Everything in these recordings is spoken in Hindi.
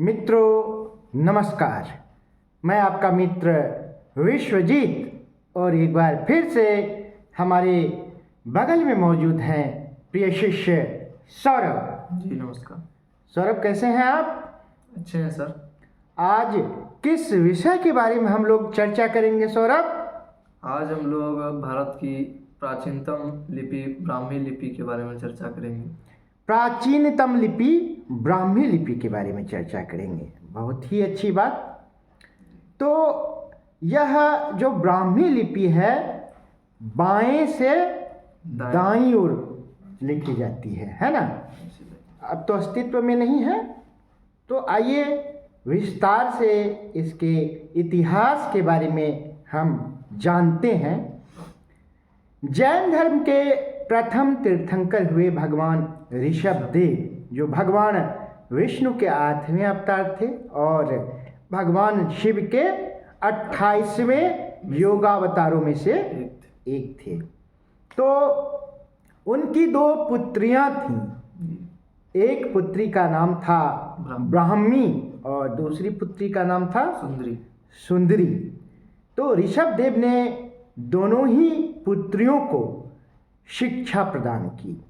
मित्रों नमस्कार। मैं आपका मित्र विश्वजीत और एक बार फिर से हमारे बगल में मौजूद हैं प्रिय शिष्य सौरभ जी नमस्कार। सौरभ कैसे हैं आप? अच्छे हैं सर। आज किस विषय के बारे में हम लोग चर्चा करेंगे सौरभ? आज हम लोग भारत की प्राचीनतम लिपि ब्राह्मी लिपि के बारे में चर्चा करेंगे। प्राचीनतम लिपि ब्राह्मी लिपि के बारे में चर्चा करेंगे। बहुत ही अच्छी बात। तो यह जो ब्राह्मी लिपि है बाएं से दाईं ओर लिखी जाती है ना? अब तो अस्तित्व में नहीं है। तो आइए विस्तार से इसके इतिहास के बारे में हम जानते हैं। जैन धर्म के प्रथम तीर्थंकर हुए भगवान ऋषभदेव, जो भगवान विष्णु के 8वें अवतार थे और भगवान शिव के 28वें योगावतारों में से एक थे। तो उनकी 2 पुत्रियां थीं। एक पुत्री का नाम था ब्राह्मी और दूसरी पुत्री का नाम था सुंदरी। तो ऋषभदेव ने दोनों ही पुत्रियों को शिक्षा प्रदान की।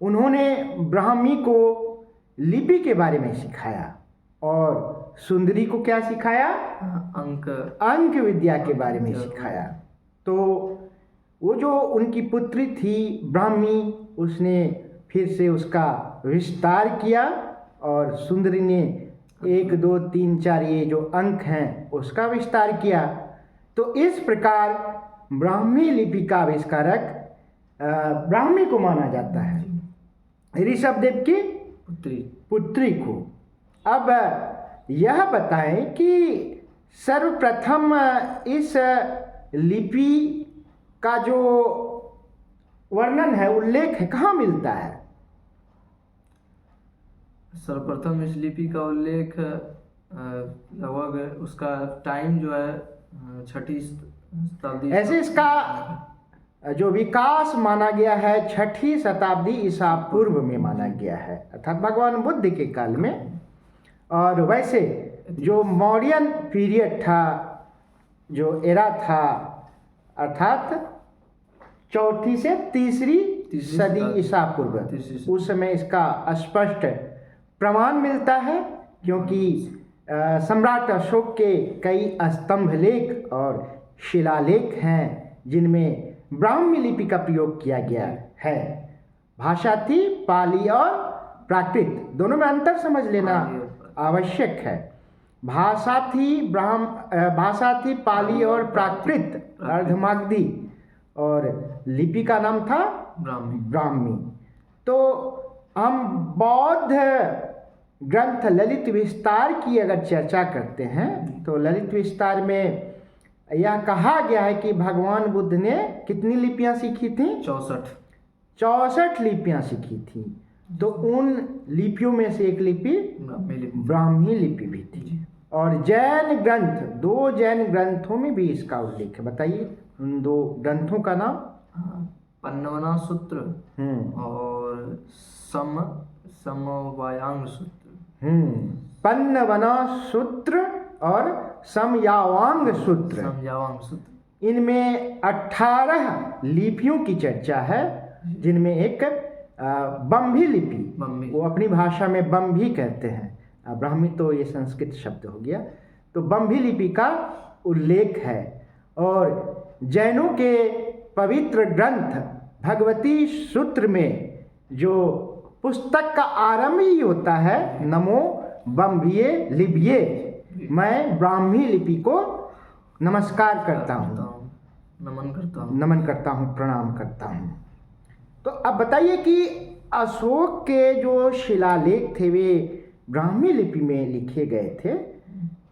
उन्होंने ब्राह्मी को लिपि के बारे में सिखाया और सुंदरी को क्या सिखाया? अंक विद्या के बारे में सिखाया। तो वो जो उनकी पुत्री थी ब्राह्मी, उसने फिर से उसका विस्तार किया और सुंदरी ने 1 2 3 4 ये जो अंक हैं उसका विस्तार किया। तो इस प्रकार ब्राह्मी लिपि का आविष्कारक ब्राह्मी को माना जाता है, ऋषभदेव की पुत्री को। अब यह बताएं कि सर्वप्रथम इस लिपि का जो वर्णन है, उल्लेख है, कहाँ मिलता है? सर्वप्रथम इस लिपि का उल्लेख लगभग उसका टाइम जो है 6ठी शताब्दी। ऐसे इसका जो विकास माना गया है 6ठी शताब्दी ईसा पूर्व में माना गया है, अर्थात भगवान बुद्ध के काल में। और वैसे जो मौर्यन पीरियड था, जो एरा था, अर्थात 4ठी से 3री सदी ईसा पूर्व, उस समय इसका स्पष्ट प्रमाण मिलता है, क्योंकि सम्राट अशोक के कई स्तंभ लेख और शिलालेख हैं जिनमें ब्राह्मी लिपि का प्रयोग किया गया है। भाषा थी पाली और प्राकृत, दोनों में अंतर समझ लेना आवश्यक है। भाषा थी पाली और प्राकृत अर्धमागधी और लिपि का नाम था ब्राह्मी। तो हम बौद्ध ग्रंथ ललित विस्तार की अगर चर्चा करते हैं तो ललित विस्तार में यह कहा गया है कि भगवान बुद्ध ने कितनी लिपियां सीखी थी? 64 लिपियां सीखी थी। तो उन लिपियों में से एक लिपि ब्राह्मी लिपि भी थी। और जैन ग्रंथ, 2 जैन ग्रंथों में भी इसका उल्लेख है। बताइए उन 2 ग्रंथों का नाम? पन्नवना सूत्र और समवायांग सूत्र। पन्नवना सूत्र और समयावांग सूत्र। इनमें 18 लिपियों की चर्चा है, जिनमें एक बम्भी लिपि, वो अपनी भाषा में बम्भी कहते हैं। ब्राह्मी तो ये संस्कृत शब्द हो गया। तो बम्भी लिपि का उल्लेख है। और जैनों के पवित्र ग्रंथ भगवती सूत्र में जो पुस्तक का आरंभ ही होता है, नमो बम्भिये लिप्ये, मैं ब्राह्मी लिपि को नमस्कार करता हूँ, नमन करता हूँ, प्रणाम करता हूँ। तो अब बताइए कि अशोक के जो शिलालेख थे वे ब्राह्मी लिपि में लिखे गए थे।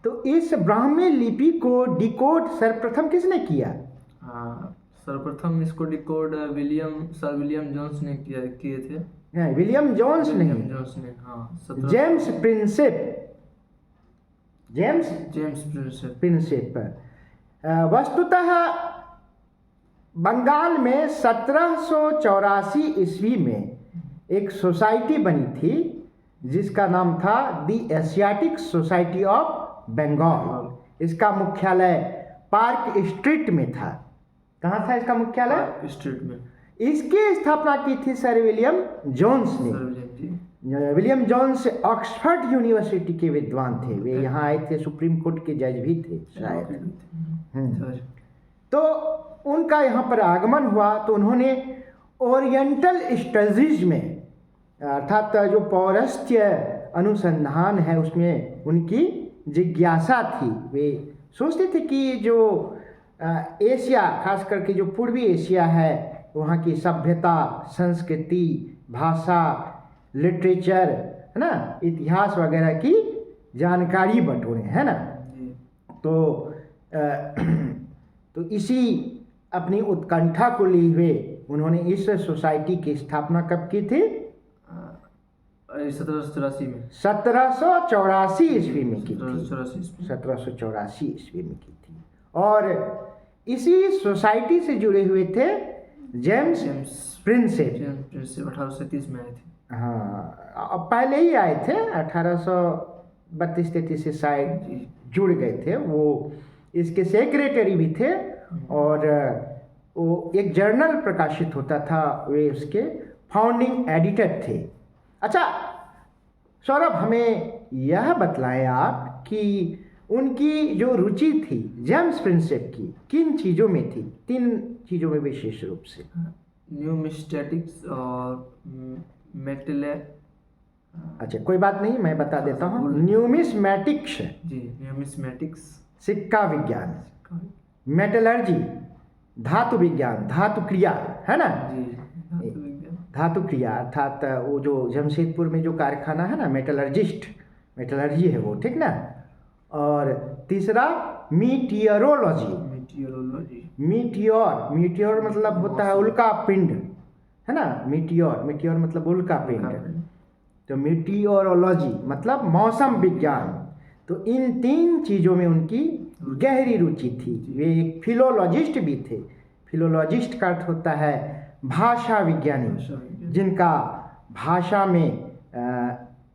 तो इस ब्राह्मी लिपि को डिकोड सर्वप्रथम किसने किया? सर्वप्रथम इसको डिकोड सर विलियम जोन्स ने किए थे। विलियम जोन्स ने, जेम्स प्रिंसेप। वस्तुतः बंगाल में 1784 ईस्वी में एक सोसाइटी बनी थी जिसका नाम था the Asiatic society of Bengal. इसका मुख्यालय पार्क स्ट्रीट में था। कहाँ था इसका मुख्यालय? पार्क स्ट्रीट में। इसकी स्थापना की थी सर विलियम जोन्स ने। विलियम जोन्स ऑक्सफोर्ड यूनिवर्सिटी के विद्वान थे। वे यहाँ आए थे, सुप्रीम कोर्ट के जज भी थे शायद। तो उनका यहाँ पर आगमन हुआ तो उन्होंने ओरिएंटल स्टडीज में, अर्थात जो पौरस्त्य अनुसंधान है उसमें उनकी जिज्ञासा थी। वे सोचते थे कि जो एशिया, खास करके जो पूर्वी एशिया है, वहाँ की सभ्यता, संस्कृति, भाषा, लिटरेचर, है ना, इतिहास वगैरह की जानकारी बटोरें, है ना। तो इसी अपनी उत्कंठा को लिए हुए उन्होंने इस सोसाइटी की स्थापना कब की थी? 1784 में। 1784 ईस्वी में की थी। 1784 ईस्वी में की थी। और इसी सोसाइटी से जुड़े हुए थे जेम्स प्रिंसेप। 1837 में आए थे। हाँ, पहले ही आए थे, 1832-33 से शायद जुड़ गए थे। वो इसके सेक्रेटरी भी थे और वो एक जर्नल प्रकाशित होता था, वे उसके फाउंडिंग एडिटर थे। अच्छा सौरभ, हमें यह बतलाएं आप कि उनकी जो रुचि थी जेम्स प्रिंसेप की, किन चीज़ों में थी? 3 चीज़ों में विशेष रूप से। न्यूमिस्टेटिक्स और मेटले। अच्छा, कोई बात नहीं, मैं बता देता हूँ। न्यूमिस्मैटिक्स जी, न्यूमिस्मेटिक्स सिक्का विज्ञान, मेटलर्जी धातु विज्ञान, धातु क्रिया, है ना जी, धातु विज्ञान। धातु क्रिया अर्थात वो जो जमशेदपुर में जो कारखाना है ना, मेटलर्जी है वो, ठीक ना। और तीसरा मीटियोरोलॉजी। मीटियोर मतलब होता है उल्का पिंड, है ना। मीटियोर मतलब उल्का पिंड। तो मीटियोरोलॉजी मतलब मौसम विज्ञान। तो इन 3 चीज़ों में उनकी गहरी रुचि थी। वे एक फिलोलॉजिस्ट भी थे। फिलोलॉजिस्ट का अर्थ होता है भाषा विज्ञानी,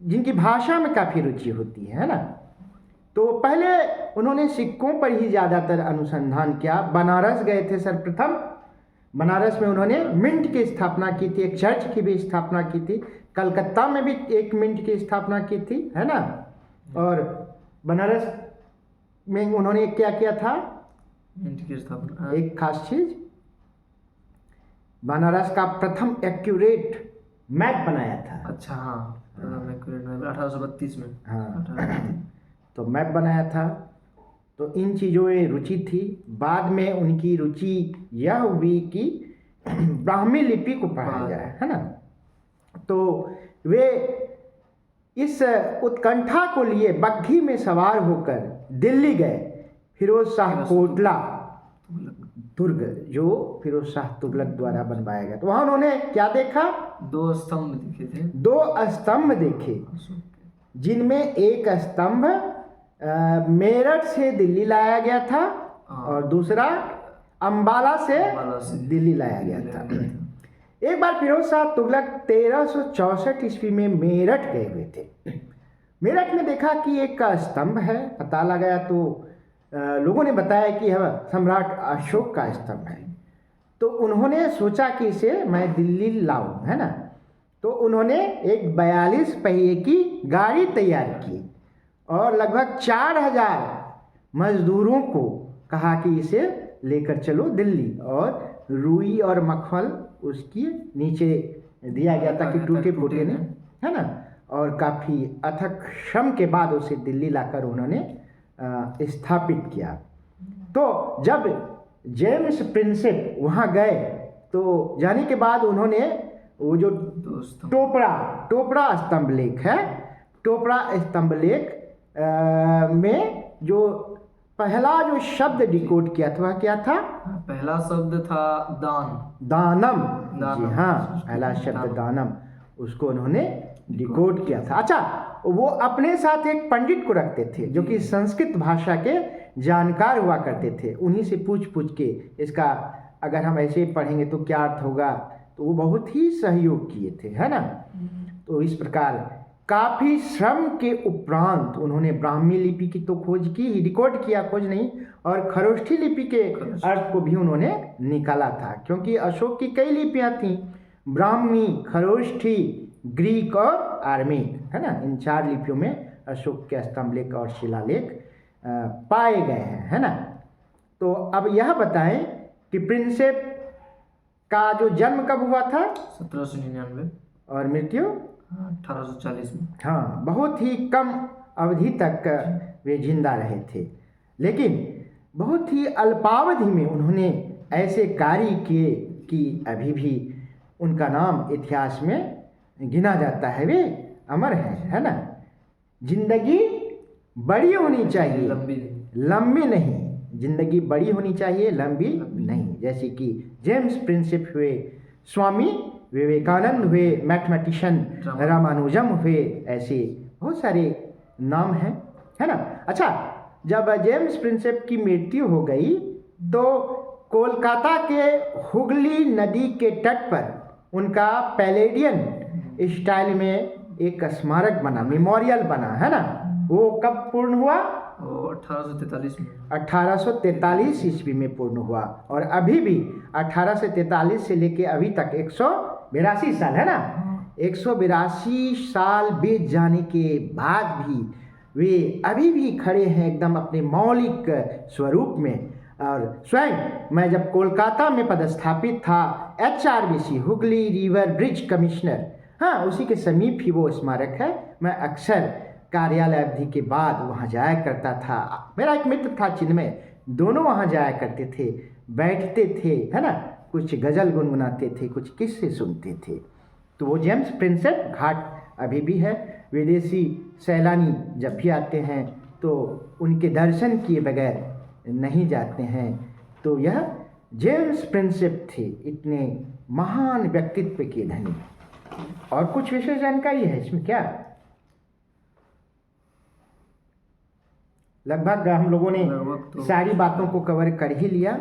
जिनकी भाषा में काफ़ी रुचि होती है ना। तो पहले उन्होंने सिक्कों पर ही ज़्यादातर अनुसंधान किया। बनारस गए थे सर्वप्रथम। बनारस में उन्होंने मिंट की स्थापना की थी, एक चर्च की भी स्थापना की थी। कलकत्ता में भी एक मिंट की स्थापना की थी, है ना। और बनारस में उन्होंने क्या किया था? मिंट की स्थापना। एक खास चीज, बनारस का प्रथम एक्यूरेट मैप बनाया था। अच्छा, हाँ, 1832 में। हाँ, तो मैप बनाया था। तो इन चीज़ों में रुचि थी। बाद में उनकी रुचि यह हुई कि ब्राह्मी लिपि को पढ़ा जाए, है ना। तो वे इस उत्कंठा को लिए बग्घी में सवार होकर दिल्ली गए। फिरोज शाह कोटला दुर्ग, जो फिरोज शाह तुगलक द्वारा बनवाया गया। तो वहाँ उन्होंने क्या देखा? 2 स्तंभ दिखे थे। 2 स्तंभ देखे, जिनमें एक स्तंभ मेरठ से दिल्ली लाया गया था और दूसरा अंबाला से दिल्ली लाया गया था। एक बार फिरोज शाह तुगलक 1364 ईस्वी में मेरठ गए हुए थे। मेरठ में देखा कि एक स्तंभ है। पता लगाया तो लोगों ने बताया कि यह सम्राट अशोक का स्तंभ है। तो उन्होंने सोचा कि इसे मैं दिल्ली लाऊं, है ना। तो उन्होंने एक 42 पहिए की गाड़ी तैयार की और लगभग 4000 मजदूरों को कहा कि इसे लेकर चलो दिल्ली, और रुई और मखमल उसकी नीचे दिया गया ताकि टूटे फूटे नहीं, है ना। और काफ़ी अथक श्रम के बाद उसे दिल्ली लाकर उन्होंने स्थापित किया। तो जब जेम्स प्रिंसेप वहाँ गए तो जाने के बाद उन्होंने वो जो टोपड़ा स्तंभ लेख है, टोपड़ा स्तंभ लेख में जो पहला जो शब्द डिकोड किया था वह क्या था? पहला शब्द था दानम। जी हाँ, पहला शब्द दानम, उसको उन्होंने डिकोड किया था। अच्छा, वो अपने साथ एक पंडित को रखते थे जो कि संस्कृत भाषा के जानकार हुआ करते थे। उन्हीं से पूछ के इसका अगर हम ऐसे पढ़ेंगे तो क्या अर्थ होगा, तो वो बहुत ही सहयोग किए थे, है ना। तो इस प्रकार काफ़ी श्रम के उपरांत उन्होंने ब्राह्मी लिपि की तो खोज की, रिकॉर्ड किया, खोज नहीं, और खरोष्ठी लिपि के अर्थ को भी उन्होंने निकाला था, क्योंकि अशोक की कई लिपियां थीं, ब्राह्मी, खरोष्ठी, ग्रीक और आर्मिक, है ना। इन 4 लिपियों में अशोक के स्तंभलेख और शिलालेख पाए गए हैं, है ना। तो अब यह बताएं कि प्रिंसेप का जो जन्म कब हुआ था? 1799 और मृत्यु 1840 में। हाँ, बहुत ही कम अवधि तक वे जिंदा रहे थे, लेकिन बहुत ही अल्पावधि में उन्होंने ऐसे कार्य किए कि अभी भी उनका नाम इतिहास में गिना जाता है, वे अमर हैं, है ना। जिंदगी बड़ी होनी चाहिए, लंबी नहीं। जिंदगी बड़ी होनी चाहिए, लंबी नहीं। जैसे कि जेम्स प्रिंसेप हुए, स्वामी विवेकानंद हुए, मैथमेटिशियन रामानुजम हुए, ऐसे बहुत सारे नाम हैं, है ना। अच्छा, जब जेम्स प्रिंसेप की मृत्यु हो गई तो कोलकाता के हुगली नदी के तट पर उनका पैलेडियन स्टाइल में एक स्मारक बना, मेमोरियल बना, है ना। वो कब पूर्ण हुआ? वो 1843 में। 1843 ईस्वी में पूर्ण हुआ, और अभी भी 1843 से लेके अभी तक 182 साल, है ना। 182 साल बीत जाने के बाद भी वे अभी भी खड़े हैं एकदम अपने मौलिक स्वरूप में। और स्वयं मैं जब कोलकाता में पदस्थापित था, HRBC Hooghly river bridge commissioner, हाँ, उसी के समीप ही वो स्मारक है। मैं अक्सर कार्यालय अवधि के बाद वहाँ जाया करता था। मेरा एक मित्र था चिन्मय, दोनों वहाँ जाया करते थे, बैठते थे, है ना, कुछ गज़ल गुनगुनाते थे, कुछ किस्से सुनते थे। तो वो जेम्स प्रिंसेप घाट अभी भी है। विदेशी सैलानी जब भी आते हैं तो उनके दर्शन किए बगैर नहीं जाते हैं। तो यह जेम्स प्रिंसेप थे, इतने महान व्यक्तित्व के धनी। और कुछ विशेष जानकारी है इसमें क्या? लगभग हम लोगों ने सारी बातों को कवर कर ही लिया।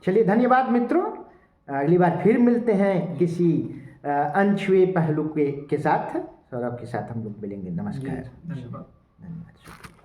चलिए, धन्यवाद मित्रों। अगली बार फिर मिलते हैं किसी अनछुए पहलू के साथ। सौरभ के साथ हम लोग मिलेंगे। नमस्कार। धन्यवाद। धन्यवाद।